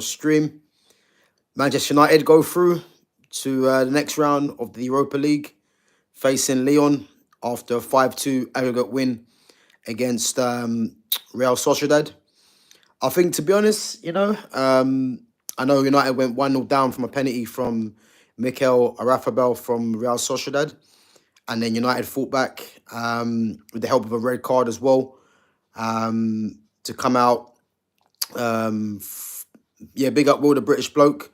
stream. Manchester United go through to the next round of the Europa League, facing Lyon after a 5-2 aggregate win against Real Sociedad. I think, to be honest, I know United went 1-0 down from a penalty from Mikel Arafabel from Real Sociedad, and then United fought back with the help of a red card as well to come out. Big up Will, the British bloke,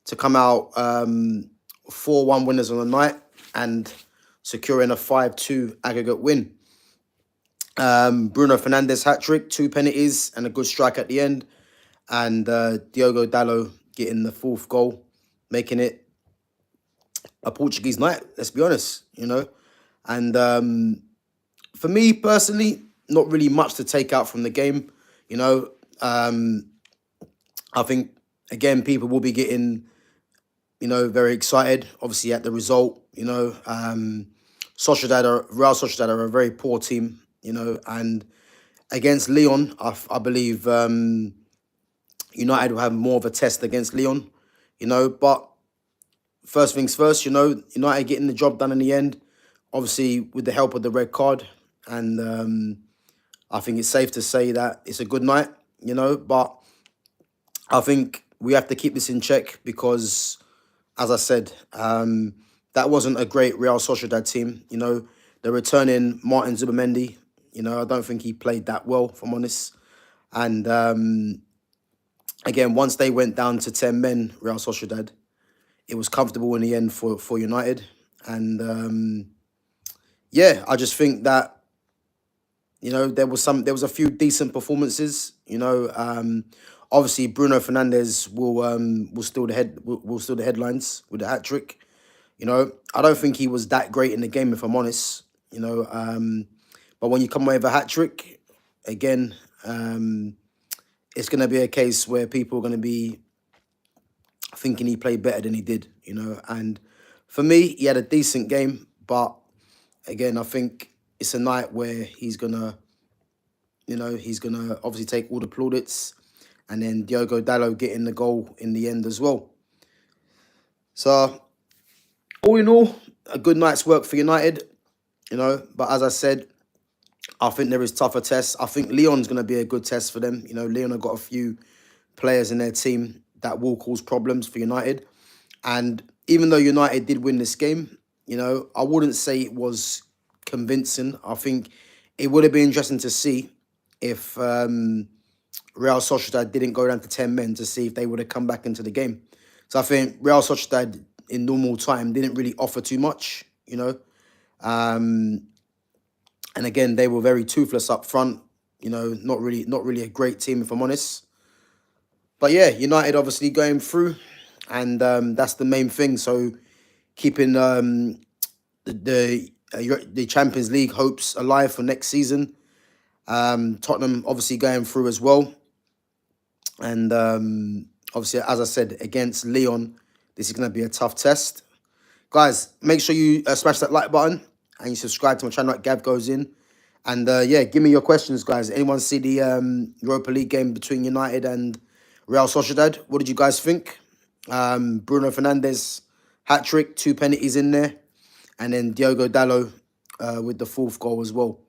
to come out 4-1 winners on the night and securing a 5-2 aggregate win. Bruno Fernandes hat-trick, 2 penalties and a good strike at the end. And Diogo Dalot getting the 4th goal, making it a Portuguese night, let's be honest, And for me personally, not really much to take out from the game, I think, again, people will be getting, very excited, obviously, at the result. Real Sociedad are a very poor team, and against Lyon, I believe United will have more of a test against Lyon, but first things first, United getting the job done in the end, obviously with the help of the red card, and I think it's safe to say that it's a good night, but I think we have to keep this in check because, as I said, that wasn't a great Real Sociedad team. They're returning Martin Zubimendi. I don't think he played that well, if I'm honest. And again, once they went down to 10 men, Real Sociedad, it was comfortable in the end for United. And I just think that there was a few decent performances. Obviously, Bruno Fernandes will still the headlines with the hat trick. I don't think he was that great in the game, if I'm honest. But when you come away with a hat trick, again, it's going to be a case where people are going to be thinking he played better than he did. And for me, he had a decent game, but again, I think it's a night where he's gonna obviously take all the plaudits. And then Diogo Dalot getting the goal in the end as well. So, all in all, a good night's work for United, But as I said, I think there is tougher tests. I think Lyon's going to be a good test for them. Lyon have got a few players in their team that will cause problems for United. And even though United did win this game, I wouldn't say it was convincing. I think it would have been interesting to see if Real Sociedad didn't go down to 10 men to see if they would have come back into the game. So I think Real Sociedad in normal time didn't really offer too much, And again, they were very toothless up front, not really a great team, if I'm honest. But yeah, United obviously going through, and that's the main thing. So keeping the Champions League hopes alive for next season. Tottenham obviously going through as well. And obviously, as I said, against Lyon, this is going to be a tough test. Guys, make sure you smash that like button and you subscribe to my channel at Gav Goes In. And give me your questions, guys. Anyone see the Europa League game between United and Real Sociedad? What did you guys think? Bruno Fernandes, hat-trick, 2 penalties in there. And then Diogo Dalot with the 4th goal as well.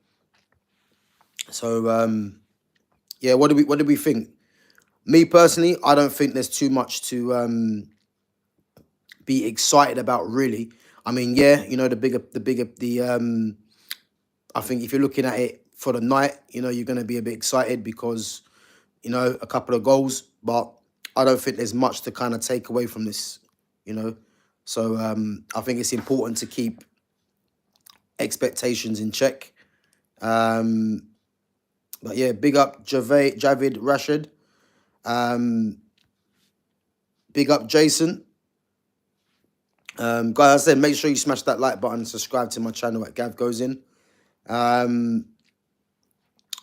So, what do we think? Me personally, I don't think there's too much to be excited about, really. I mean, I think if you're looking at it for the night, you're going to be a bit excited because, a couple of goals. But I don't think there's much to kind of take away from this, So I think it's important to keep expectations in check. But yeah, big up Javid Rashid. Big up Jason. Guys, I said, make sure you smash that like button and subscribe to my channel at Gav Goes In.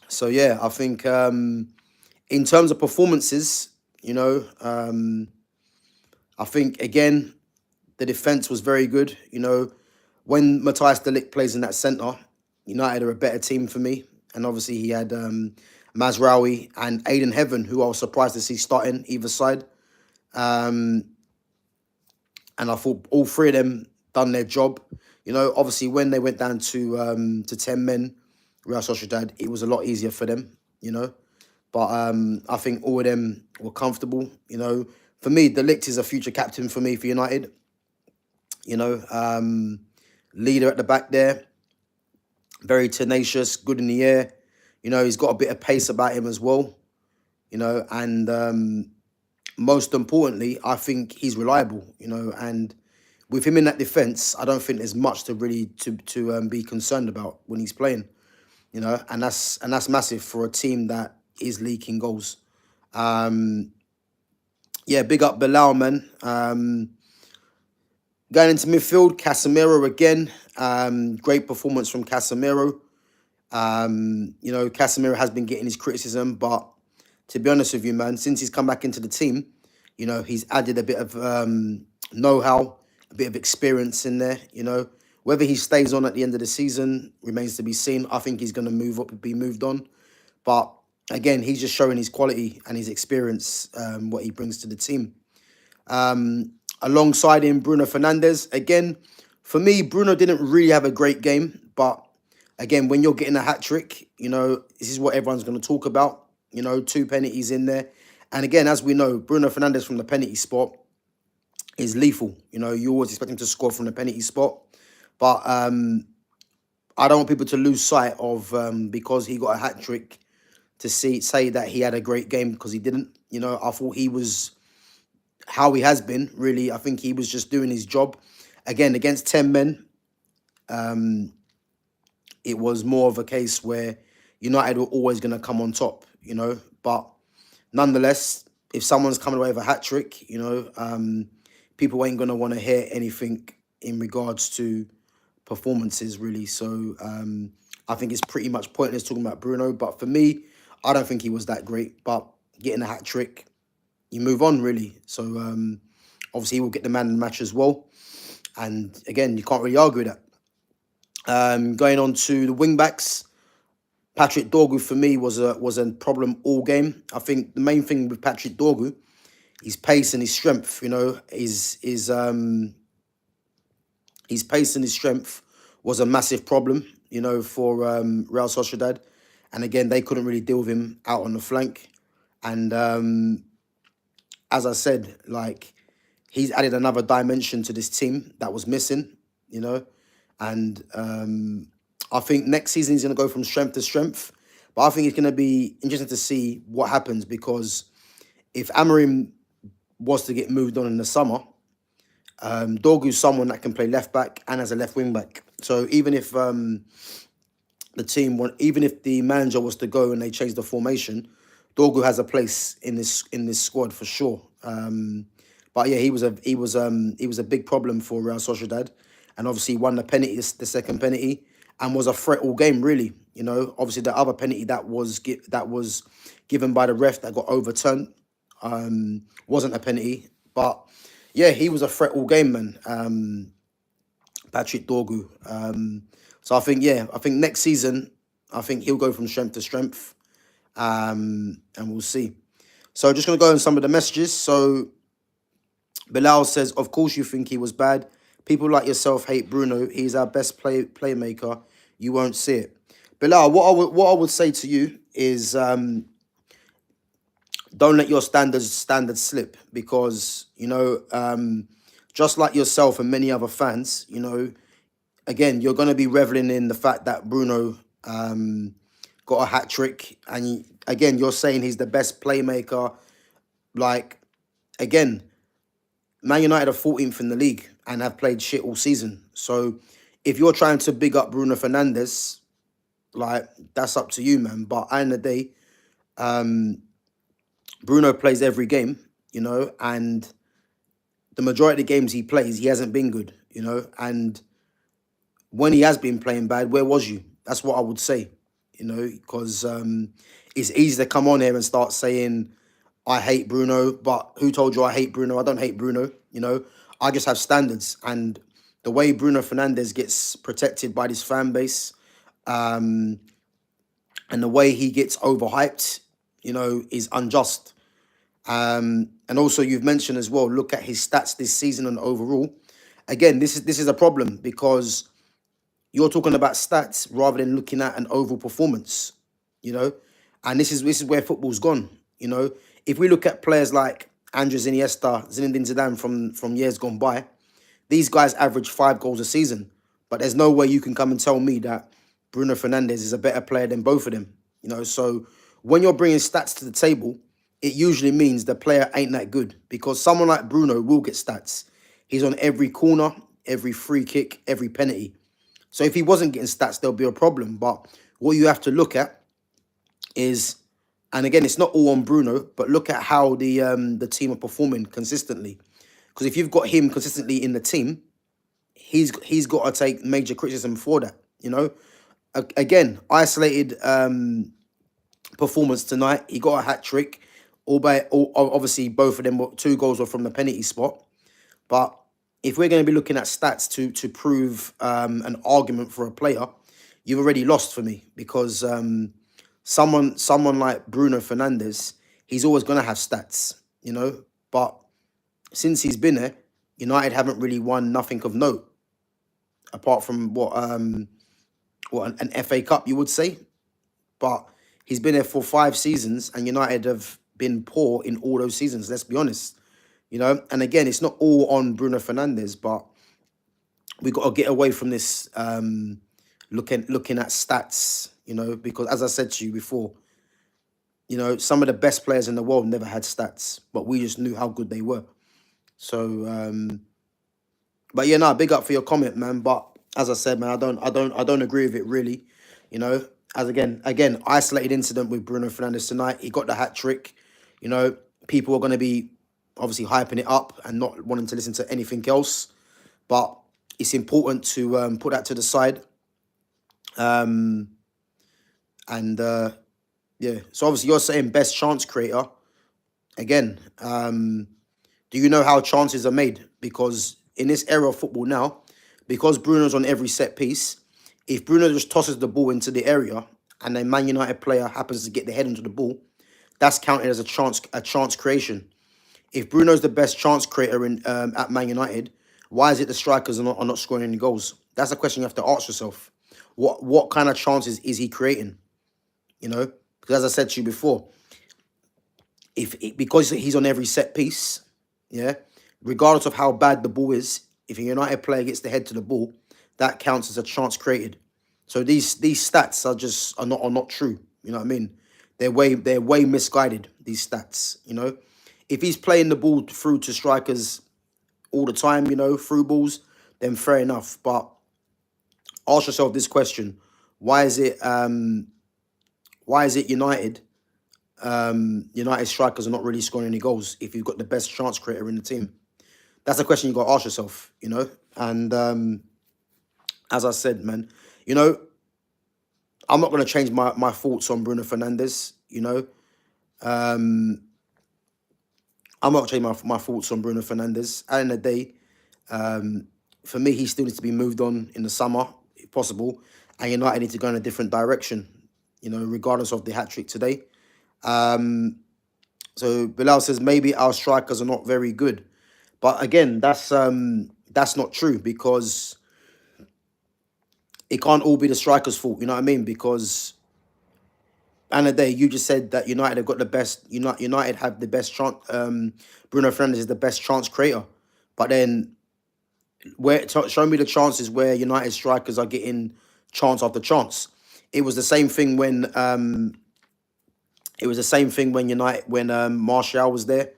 So yeah, I think in terms of performances, I think again the defense was very good. When Matthias de Ligt plays in that centre, United are a better team for me. And obviously he had Mazraoui and Aiden Heaven, who I was surprised to see starting either side. Um, and I thought all three of them done their job. You know, obviously when they went down to 10 men, Real Sociedad, it was a lot easier for them, you know. But I think all of them were comfortable, you know. For me, De Ligt is a future captain for me for United, you know. Leader at the back there, very tenacious, good in the air. You know, he's got a bit of pace about him as well, you know, and most importantly, I think he's reliable, you know, and with him in that defence, I don't think there's much to really to be concerned about when he's playing, you know, and that's massive for a team that is leaking goals. Yeah, big up Bilal, man. Going into midfield, Casemiro again. Great performance from Casemiro. You know, Casemiro has been getting his criticism, but to be honest with you, man, since he's come back into the team, you know, he's added a bit of know-how, a bit of experience in there, you know. Whether he stays on at the end of the season remains to be seen. I think he's going to move up and be moved on. But again, he's just showing his quality and his experience, what he brings to the team. Alongside him, Bruno Fernandes. Again, for me, Bruno didn't really have a great game. But again, when you're getting a hat-trick, you know, this is what everyone's going to talk about. You know, 2 penalties in there. And again, as we know, Bruno Fernandes from the penalty spot is lethal. You know, you always expect him to score from the penalty spot. But I don't want people to lose sight of, because he got a hat-trick, to say that he had a great game, because he didn't. You know, I thought he was how he has been, really. I think he was just doing his job. Again, against 10 men, it was more of a case where United were always going to come on top, you know. But nonetheless, if someone's coming away with a hat-trick, you know, people ain't going to want to hear anything in regards to performances, really. So I think it's pretty much pointless talking about Bruno. But for me, I don't think he was that great. But getting a hat-trick, you move on, really. So obviously he will get the man in the match as well. And again, you can't really argue with that. Going on to the wing-backs, Patrick Dorgu for me was a problem all game. I think the main thing with Patrick Dorgu, his pace and his strength, you know, his pace and his strength was a massive problem, you know, for Real Sociedad. And again, they couldn't really deal with him out on the flank. And as I said, like, he's added another dimension to this team that was missing, you know. And I think next season he's going to go from strength to strength. But I think it's going to be interesting to see what happens, because if Amorim was to get moved on in the summer, Dorgu's someone that can play left back and as a left wing back. So even if even if the manager was to go and they change the formation, Dorgu has a place in this squad for sure. But yeah, he was a big problem for Real Sociedad, and obviously won the penalty, the second penalty, and was a threat all game, really. You know, obviously the other penalty that was given by the ref that got overturned wasn't a penalty, but yeah, he was a threat all game, man. Patrick Dorgu. So I think next season, I think he'll go from strength to strength, and we'll see. So just gonna go on some of the messages. So Bilal says, of course you think he was bad. People like yourself hate Bruno. He's our best playmaker. You won't see it. Bilal, what I would say to you is don't let your standards slip, because, you know, just like yourself and many other fans, you know, again, you're going to be reveling in the fact that Bruno got a hat-trick. And again, you're saying he's the best playmaker. Like, again, Man United are 14th in the league and have played shit all season. So if you're trying to big up Bruno Fernandes, like, that's up to you, man. But at the end of the day, Bruno plays every game, you know, and the majority of the games he plays, he hasn't been good, you know. And when he has been playing bad, where was you? That's what I would say, you know, because it's easy to come on here and start saying, I hate Bruno, but who told you I hate Bruno? I don't hate Bruno, you know. I just have standards. And the way Bruno Fernandes gets protected by this fan base, and the way he gets overhyped, you know, is unjust. And also you've mentioned as well, look at his stats this season and overall. Again, this is a problem because you're talking about stats rather than looking at an overall performance, you know? And this is where football's gone, you know? If we look at players like Andres Iniesta, Zinedine Zidane from years gone by, these guys average 5 goals a season. But there's no way you can come and tell me that Bruno Fernandes is a better player than both of them, you know? So when you're bringing stats to the table, it usually means the player ain't that good because someone like Bruno will get stats. He's on every corner, every free kick, every penalty. So if he wasn't getting stats, there'll be a problem. But what you have to look at is, and again, it's not all on Bruno, but look at how the team are performing consistently. Because if you've got him consistently in the team, he's got to take major criticism for that. You know, again, isolated performance tonight. He got a hat trick, albeit obviously both of them 2 goals were from the penalty spot. But if we're going to be looking at stats to prove an argument for a player, you've already lost for me because someone like Bruno Fernandes, he's always going to have stats, you know. But since he's been there, United haven't really won nothing of note apart from an FA Cup, you would say. But he's been there for 5 seasons, and United have been poor in all those seasons. Let's be honest. You know, and again, it's not all on Bruno Fernandes, but we got to get away from this looking at stats, you know, because as I said to you before, you know, some of the best players in the world never had stats, but we just knew how good they were. So, but yeah, no, big up for your comment, man. But as I said, man, I don't agree with it really. You know, as again, isolated incident with Bruno Fernandes tonight. He got the hat trick. You know, people are going to be obviously hyping it up and not wanting to listen to anything else. But it's important to put that to the side. Yeah, so obviously you're saying best chance creator. Again, do you know how chances are made? Because in this era of football now, because Bruno's on every set piece, if Bruno just tosses the ball into the area and a Man United player happens to get the head into the ball, that's counted as a chance creation. If Bruno's the best chance creator in at Man United, why is it the strikers are not scoring any goals? That's a question you have to ask yourself. What kind of chances is he creating? You know, because as I said to you before, because he's on every set piece, yeah, regardless of how bad the ball is, if a United player gets the head to the ball, that counts as a chance created. So these stats are not true. You know what I mean? They're way misguided. These stats, you know, if he's playing the ball through to strikers all the time, you know, through balls, then fair enough. But ask yourself this question: Why is it United? United strikers are not really scoring any goals if you've got the best chance creator in the team. That's a question you got to ask yourself, you know. And as I said, man, you know, I'm not going to change my thoughts on Bruno Fernandes, you know. I'm not changing my thoughts on Bruno Fernandes. At the end of the day, for me, he still needs to be moved on in the summer, if possible. And United need to go in a different direction, you know, regardless of the hat-trick today. So Bilal says maybe our strikers are not very good. But again, that's not true because it can't all be the striker's fault, you know what I mean? Because and the day you just said that United have got the best. United have the best chance. Bruno Fernandes is the best chance creator, but then show me the chances where United strikers are getting chance after chance. It was the same thing when Martial was there.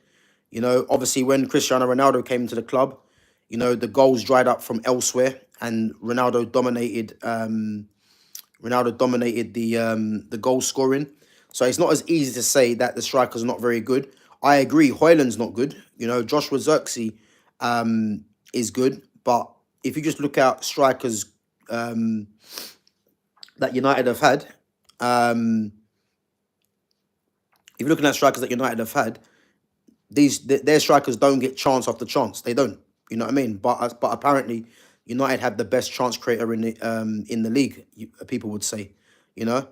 You know, obviously when Cristiano Ronaldo came into the club, you know, the goals dried up from elsewhere, and Ronaldo dominated. Ronaldo dominated the goal scoring. So it's not as easy to say that the strikers are not very good. I agree, Højlund's not good. You know, Joshua Zirkzee is good, but if you just look at strikers that United have had, if you're looking at strikers that United have had, their strikers don't get chance after chance. They don't. You know what I mean? But apparently United have the best chance creator in the league. People would say, you know.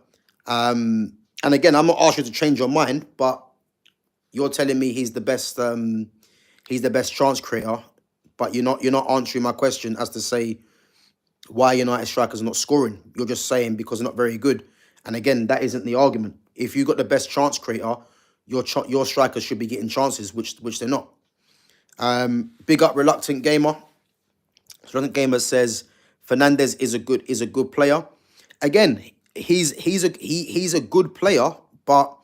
And again, I'm not asking you to change your mind, but You're telling me he's the best chance creator, but you're not answering my question as to say why United strikers are not scoring. You're just saying because they're not very good. And again, that isn't the argument. If you got the best chance creator, your strikers should be getting chances, which they're not. Big up reluctant gamer. Reluctant gamer says Fernandes is a good player. Again, he's a good player, but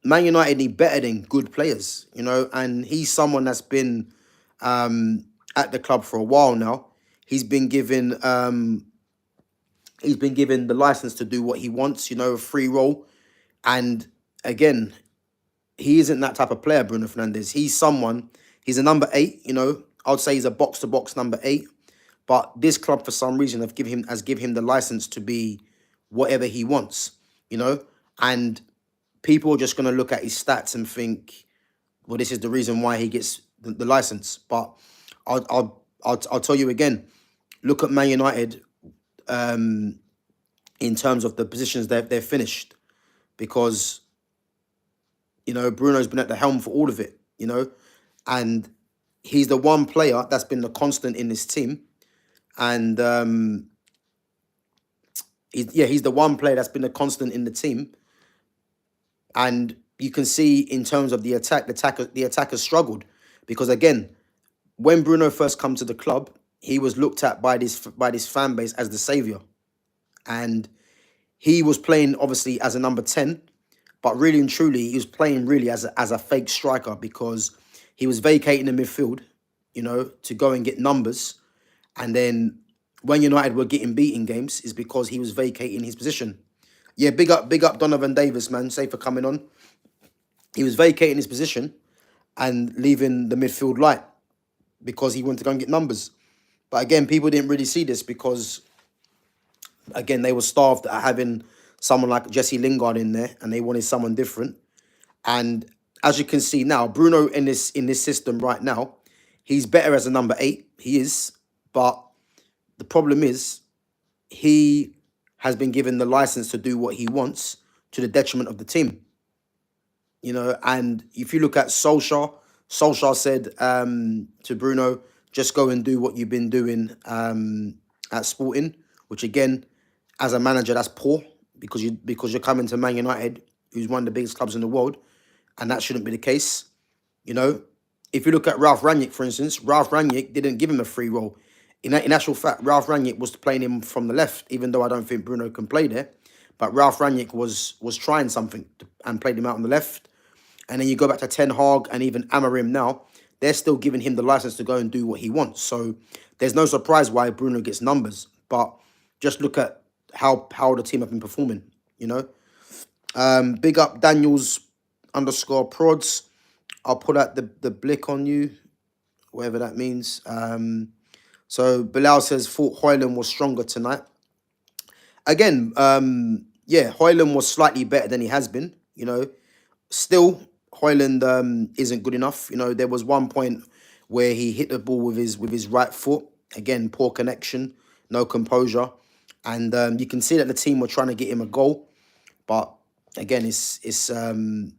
Man United need better than good players, and he's someone that's been at the club for a while now. He's been given the license to do what he wants, a free role. And again, he isn't that type of player, Bruno Fernandes. He's a number 8, I'd say he's a box-to-box number 8. But this club, for some reason, has given him the license to be whatever he wants, and people are just going to look at his stats and think, well, this is the reason why he gets the license. But I'll tell you again, look at Man United in terms of the positions they're finished, because Bruno's been at the helm for all of it, and he's the one player that's been the constant in this team, and he's the one player that's been a constant in the team. And you can see in terms of the attack has struggled, because again, when Bruno first come to the club, he was looked at by this fan base as the savior, and he was playing obviously as a number 10, but really and truly he was playing really as a fake striker, because he was vacating the midfield, to go and get numbers, and then when United were getting beaten games is because he was vacating his position. Yeah, big up Donovan Davis, man. Say for coming on. He was vacating his position and leaving the midfield light because he wanted to go and get numbers. But again, people didn't really see this because, again, they were starved at having someone like Jesse Lingard in there, and they wanted someone different. And as you can see now, Bruno in this system right now, he's better as a number 8. He is, but the problem is he has been given the license to do what he wants to the detriment of the team. And if you look at Solskjaer said to Bruno, just go and do what you've been doing at Sporting, which again, as a manager, that's poor, because you're coming to Man United, who's one of the biggest clubs in the world, and that shouldn't be the case. If you look at Ralph Rangnick, for instance, Ralph Rangnick didn't give him a free role. In actual fact, Ralph Rangnick was playing him from the left, even though I don't think Bruno can play there. But Ralph Rangnick was trying something and played him out on the left. And then you go back to Ten Hag and even Amorim now, they're still giving him the license to go and do what he wants. So there's no surprise why Bruno gets numbers. But just look at how the team have been performing, Big up Daniels _prods. I'll put out the blick on you, whatever that means. So Bilal says, thought Højlund was stronger tonight. Again, Højlund was slightly better than he has been, Still, Højlund isn't good enough. There was one point where he hit the ball with his right foot. Again, poor connection, no composure. And you can see that the team were trying to get him a goal. But again, it's kind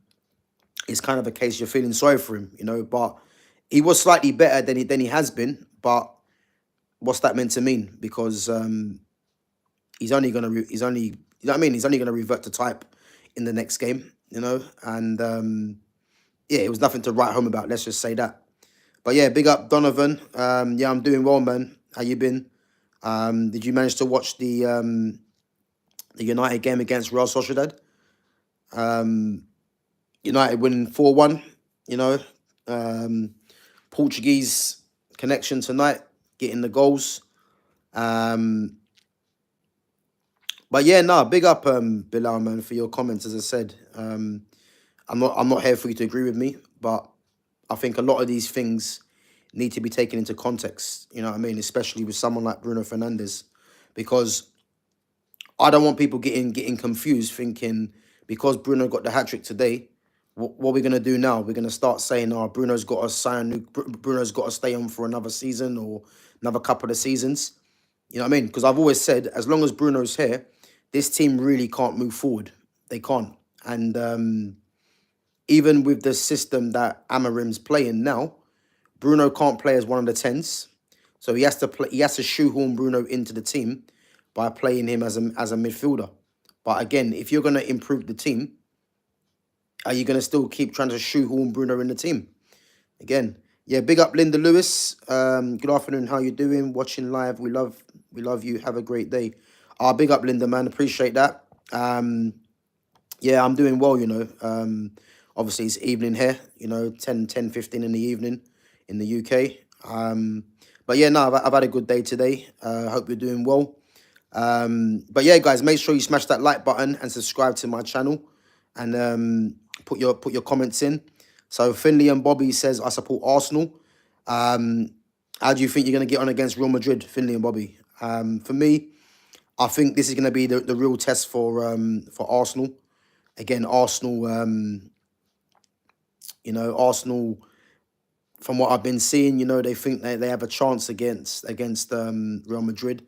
of a case you're feeling sorry for him, But he was slightly better than he has been. But what's that meant to mean? Because he's only gonna revert to type in the next game, And it was nothing to write home about. Let's just say that. But yeah, big up Donovan. I'm doing well, man. How you been? Did you manage to watch the United game against Real Sociedad? United winning 4-1. Portuguese connection tonight, getting the goals. But yeah, big up Bilal, man, for your comments. As I said, I'm not here for you to agree with me, but I think a lot of these things need to be taken into context. You know what I mean? Especially with someone like Bruno Fernandes, because I don't want people getting confused, thinking because Bruno got the hat-trick today, what are we going to do now? We're going to start saying, Bruno's got to stay on for another season or another couple of seasons. You know what I mean? Because I've always said, as long as Bruno's here, this team really can't move forward. They can't. And even with the system that Amorim's playing now, Bruno can't play as one of the tens. So he has to play. He has to shoehorn Bruno into the team by playing him as a midfielder. But again, if you're going to improve the team, are you going to still keep trying to shoehorn Bruno in the team? Again, yeah. Big up Linda Lewis. Good afternoon. How you doing? Watching live. We love you. Have a great day. Big up Linda, man. Appreciate that. Yeah, I'm doing well. Obviously it's evening here. 10:15 in the evening in the UK. But yeah, no, I've had a good day today. Hope you're doing well. But yeah, guys, make sure you smash that like button and subscribe to my channel, and put your comments in. So Finley and Bobby says, I support Arsenal. How do you think you're going to get on against Real Madrid, Finley and Bobby? For me, I think this is going to be the real test for Arsenal. Again, Arsenal, Arsenal, from what I've been seeing, they think they have a chance against Real Madrid.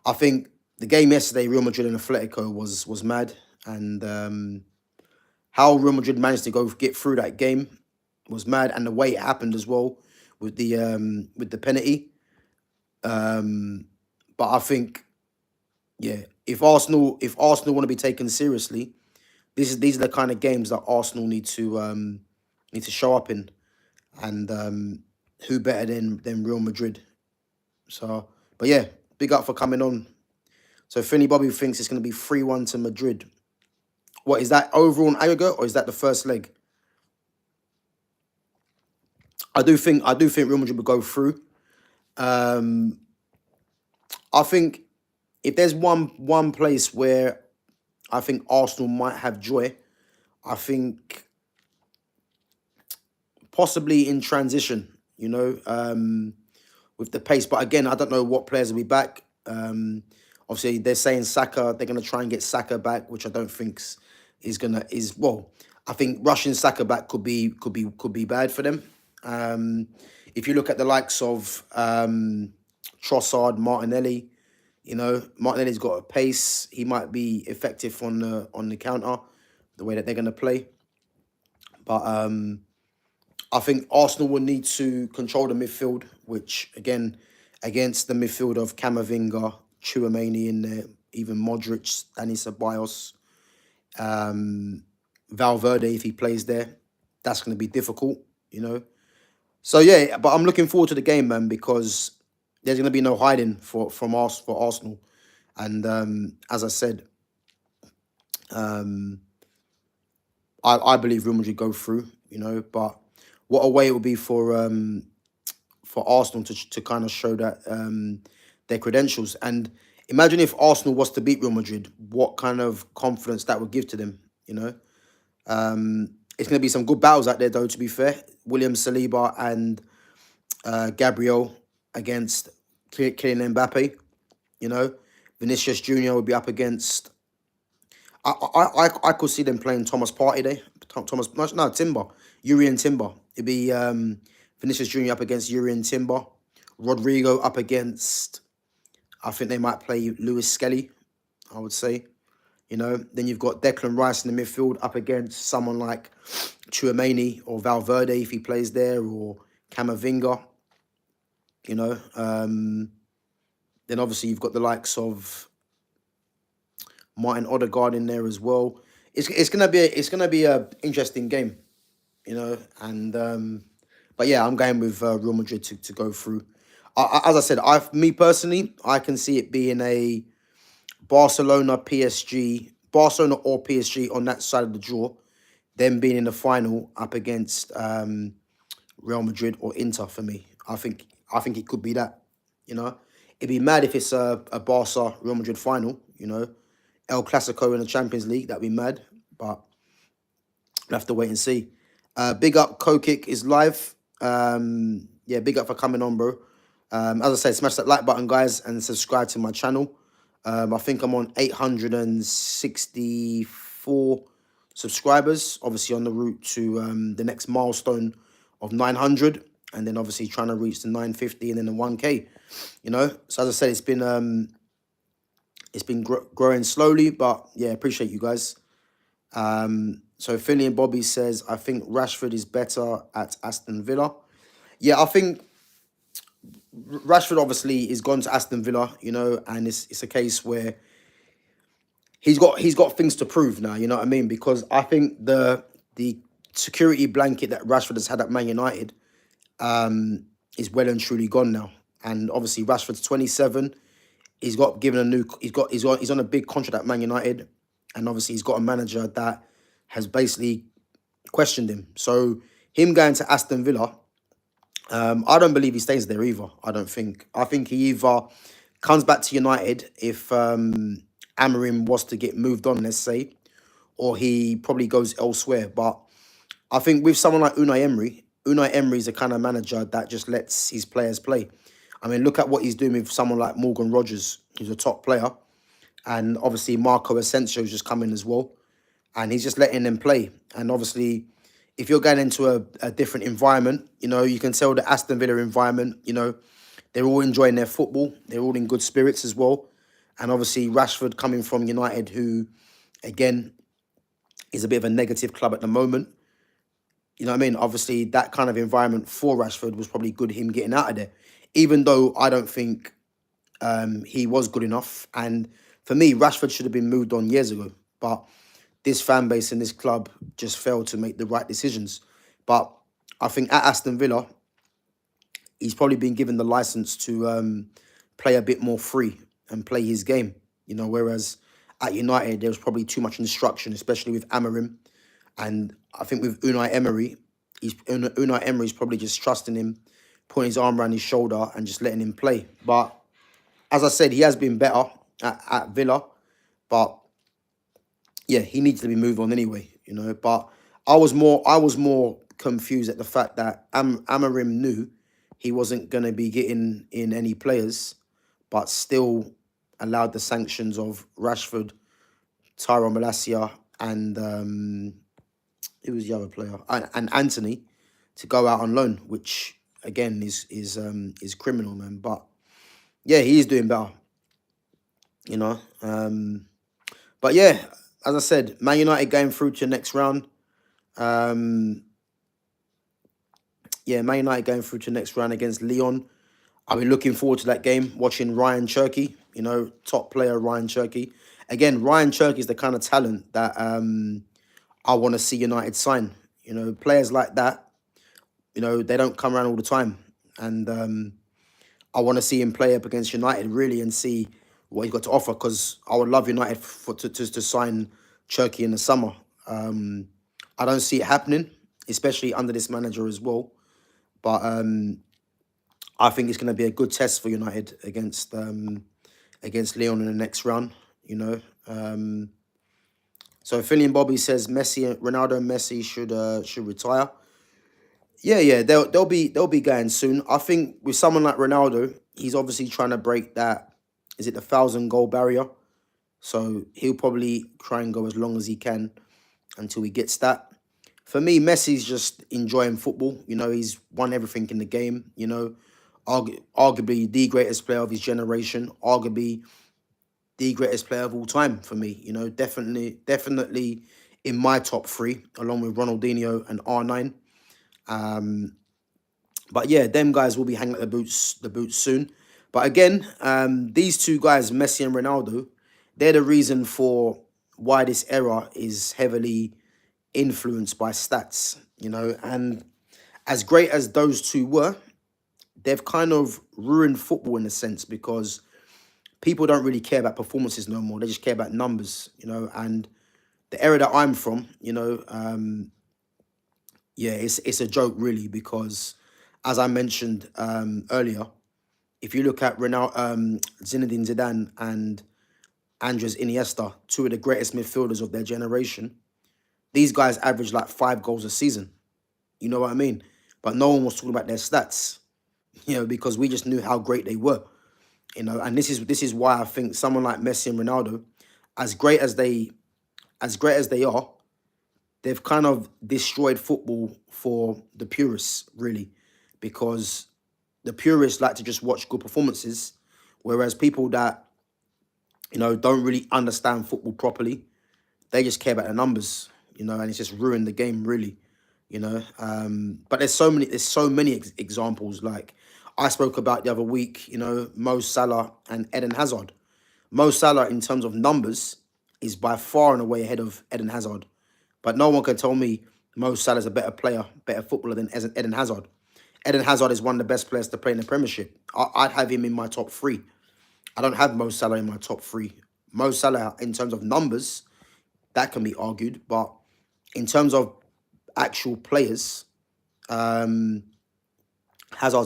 I think the game yesterday, Real Madrid and Atletico, was mad, and how Real Madrid managed to get through that game was mad, and the way it happened as well with the penalty. But I think, yeah, if Arsenal want to be taken seriously, these are the kind of games that Arsenal need to show up in, and who better than Real Madrid? So, but yeah, big up for coming on. So Finny Bobby thinks it's going to be 3-1 to Madrid. What is that, overall in aggregate, or is that the first leg? I do think Real Madrid will go through. I think if there's one place where I think Arsenal might have joy, I think possibly in transition, with the pace. But again, I don't know what players will be back. Obviously, they're saying Saka. They're going to try and get Saka back, which I don't think is well. I think rushing Saka back could be bad for them. If you look at the likes of Trossard, Martinelli, Martinelli's got a pace. He might be effective on the counter, the way that they're going to play. But I think Arsenal will need to control the midfield, which, again, against the midfield of Camavinga, Tchouaméni in there, even Modric, Dani Ceballos, Valverde, if he plays there, that's going to be difficult, So, yeah, but I'm looking forward to the game, man, because there's going to be no hiding for Arsenal. And as I said, I believe Real Madrid go through, but what a way it will be for Arsenal to kind of show that their credentials. And imagine if Arsenal was to beat Real Madrid, what kind of confidence that would give to them, It's going to be some good battles out there, though, to be fair. William Saliba and Gabriel against Kylian Mbappe, Vinicius Jr. would be up against... I could see them playing Thomas Partey there. Timber. Yuri and Timber. It'd be Vinicius Jr. up against Yuri and Timber. Rodrigo up against... I think they might play Lewis Skelly, I would say. Then you've got Declan Rice in the midfield up against someone like Tchouaméni or Valverde if he plays there, or Camavinga. Then obviously you've got the likes of Martin Odegaard in there as well. It's gonna be a interesting game, And but yeah, I'm going with Real Madrid to go through. As I said, me personally, I can see it being a Barcelona or PSG on that side of the draw, them being in the final up against Real Madrid or Inter. For me, I think it could be that. It'd be mad if it's a Barca Real Madrid final. El Clasico in the Champions League, that'd be mad. But we'll have to wait and see. Big up, Kokick is live. Yeah, big up for coming on, bro. As I said, smash that like button, guys, and subscribe to my channel. I think I'm on 864 subscribers, obviously on the route to the next milestone of 900, and then obviously trying to reach the 950 and then the 1K. So as I said, it's been growing slowly, but yeah, appreciate you guys. So Philly and Bobby says, I think Rashford is better at Aston Villa. Yeah, I think Rashford obviously is gone to Aston Villa, and it's a case where he's got things to prove now, you know what I mean? Because I think the security blanket that Rashford has had at Man United is well and truly gone now. And obviously Rashford's 27. He's got given a new. He's on a big contract at Man United, and obviously he's got a manager that has basically questioned him. So him going to Aston Villa, I don't believe he stays there either. I don't think. I think he either comes back to United if Amorim was to get moved on, let's say, or he probably goes elsewhere. But I think with someone like Unai Emery is the kind of manager that just lets his players play. I mean, look at what he's doing with someone like Morgan Rogers, who's a top player. And obviously Marco Asensio's just come in as well. And he's just letting them play. And obviously, if you're going into a different environment, you can tell the Aston Villa environment, they're all enjoying their football. They're all in good spirits as well. And obviously Rashford coming from United, who, again, is a bit of a negative club at the moment. You know what I mean? Obviously, that kind of environment for Rashford was probably good, him getting out of there. Even though I don't think he was good enough. And for me, Rashford should have been moved on years ago. But this fan base and this club just failed to make the right decisions. But I think at Aston Villa, he's probably been given the license to play a bit more free and play his game. Whereas at United, there was probably too much instruction, especially with Amorim. And I think with Unai Emery, Unai Emery's probably just trusting him, putting his arm around his shoulder and just letting him play. But as I said, he has been better at Villa. But yeah, he needs to be moved on anyway, But I was more confused at the fact that Amorim knew he wasn't going to be getting in any players, but still allowed the sanctions of Rashford, Tyrone Malacia, and who was the other player? And Anthony to go out on loan, which again is criminal, man. But yeah, he is doing better, But yeah, as I said, Man United going through to the next round. Man United going through to the next round against Lyon. I'll be looking forward to that game, watching Ryan Cherky, top player Ryan Cherky. Again, Ryan Cherky is the kind of talent that I want to see United sign. Players like that, they don't come around all the time. And I want to see him play up against United, really, and see what he's got to offer, because I would love United to sign Cherky in the summer. I don't see it happening, especially under this manager as well. But I think it's going to be a good test for United against Lyon in the next round, So Philly and Bobby says Ronaldo and Messi should retire. Yeah, they'll be going soon. I think with someone like Ronaldo, he's obviously trying to break that, is it the 1,000-goal barrier? So he'll probably try and go as long as he can until he gets that. For me, Messi's just enjoying football. He's won everything in the game. Arguably the greatest player of his generation. Arguably the greatest player of all time for me. Definitely in my top three, along with Ronaldinho and R9. But yeah, them guys will be hanging at the boots soon. But again, these two guys, Messi and Ronaldo, they're the reason for why this era is heavily influenced by stats, and as great as those two were, they've kind of ruined football in a sense, because people don't really care about performances no more. They just care about numbers, and the era that I'm from, it's a joke really, because as I mentioned earlier, if you look at Zinedine Zidane and Andres Iniesta, two of the greatest midfielders of their generation, these guys average like 5 goals a season. You know what I mean? But no one was talking about their stats, because we just knew how great they were. And this is why I think someone like Messi and Ronaldo, as great as they are, they've kind of destroyed football for the purists, really, because the purists like to just watch good performances, whereas people that, don't really understand football properly, they just care about the numbers, you know, and it's just ruined the game really, you know. But there's so many examples. Like I spoke about the other week, you know, Mo Salah and Eden Hazard. Mo Salah, in terms of numbers, is by far and away ahead of Eden Hazard. But no one can tell me Mo Salah is a better player, better footballer than Eden Hazard. Eden Hazard is one of the best players to play in the Premiership. I'd have him in my top three. I don't have Mo Salah in my top three. Mo Salah, in terms of numbers, that can be argued. But in terms of actual players, Hazard's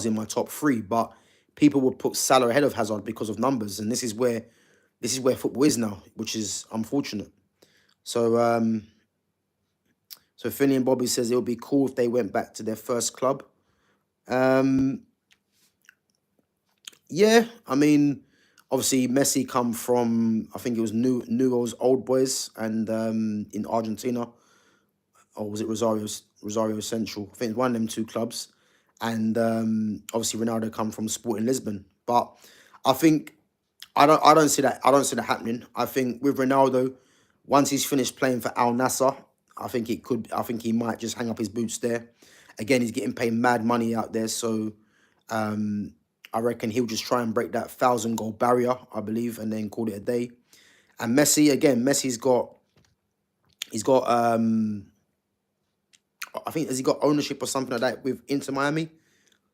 in my top three. But people would put Salah ahead of Hazard because of numbers, and this is where football is now, which is unfortunate. So, so Finney and Bobby says it would be cool if they went back to their first club. Yeah, I mean, obviously Messi come from, I think it was Newell's Old Boys, and in Argentina, or was it Rosario Central? I think it's one of them two clubs, and obviously Ronaldo come from Sporting Lisbon. But I think I don't see that happening. I think with Ronaldo, once he's finished playing for Al Nassr, I think he might just hang up his boots there. Again, he's getting paid mad money out there, so I reckon he'll just try and break that 1,000-goal barrier, I believe, and then call it a day. And Messi, again, Messi's got I think, has he got ownership or something like that with Inter Miami?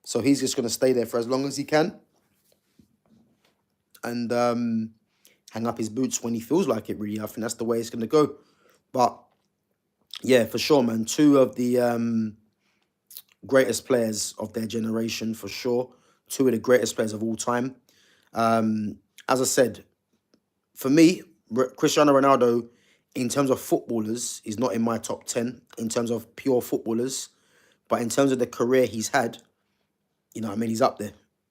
So he's just going to stay there for as long as he can and hang up his boots when he feels like it, really. I think that's the way it's going to go. But, yeah, for sure, man. Two of the greatest players of their generation, for sure. Two of the greatest players of all time. As I said, for me, Cristiano Ronaldo, in terms of footballers, is not in my top 10 in terms of pure footballers. But in terms of the career he's had, you know what I mean, he's up there.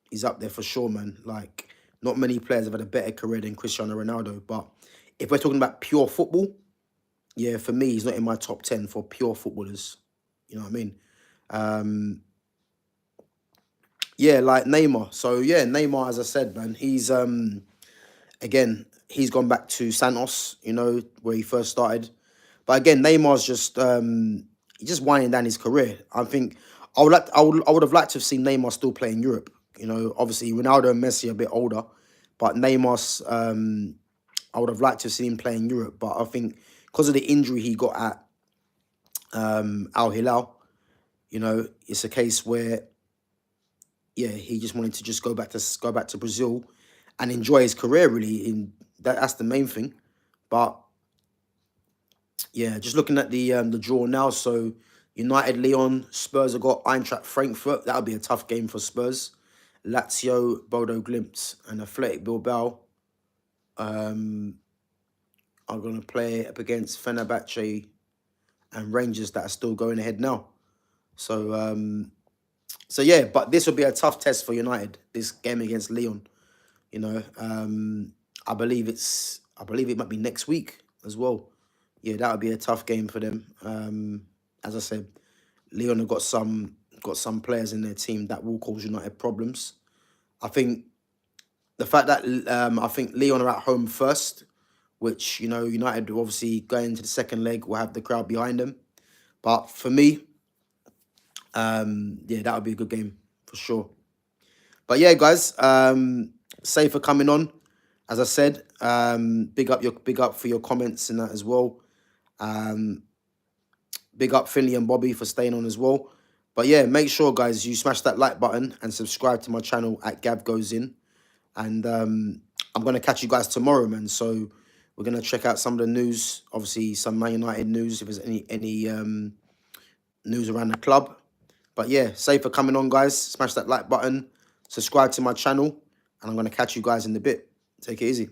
He's up there for sure, man. Like, not many players have had a better career than Cristiano Ronaldo. But if we're talking about pure football, yeah, for me, he's not in my top 10 for pure footballers. You know what I mean? Yeah, like Neymar. So, yeah, Neymar, as I said, man, he's, again, he's gone back to Santos, you know, where he first started. But again, Neymar's just, he's just winding down his career. I think I would have liked to have seen Neymar still play in Europe. You know, obviously Ronaldo and Messi are a bit older, but Neymar's, I would have liked to have seen him play in Europe. But I think because of the injury he got at Al Hilal, you know, it's a case where, yeah, he just wanted to just go back to Brazil and enjoy his career, really. That's the main thing. But yeah, just looking at the draw now. So United, Lyon, Spurs have got Eintracht Frankfurt. That'll be a tough game for Spurs. Lazio, Bodo Glimt, and Athletic Bilbao are going to play up against Fenerbahce and Rangers that are still going ahead now. So so yeah, but this will be a tough test for United. This game against Lyon. You know, I believe it might be next week as well. Yeah, that would be a tough game for them. As I said, Lyon have got some players in their team that will cause United problems. I think the fact that I think Lyon are at home first, which, you know, United obviously going into the second leg will have the crowd behind them. But for me, yeah, that would be a good game for sure. But yeah, guys, Safe for coming on. As I said, big up for your comments and that as well. Big up Finley and Bobby for staying on as well. But yeah, make sure, guys, you smash that like button and subscribe to my channel at Gav Goes In. And I'm going to catch you guys tomorrow, man. So we're going to check out some of the news. Obviously, some Man United news, if there's any news around the club. But yeah, Safe for coming on, guys. Smash that like button. Subscribe to my channel. And I'm going to catch you guys in a bit. Take it easy.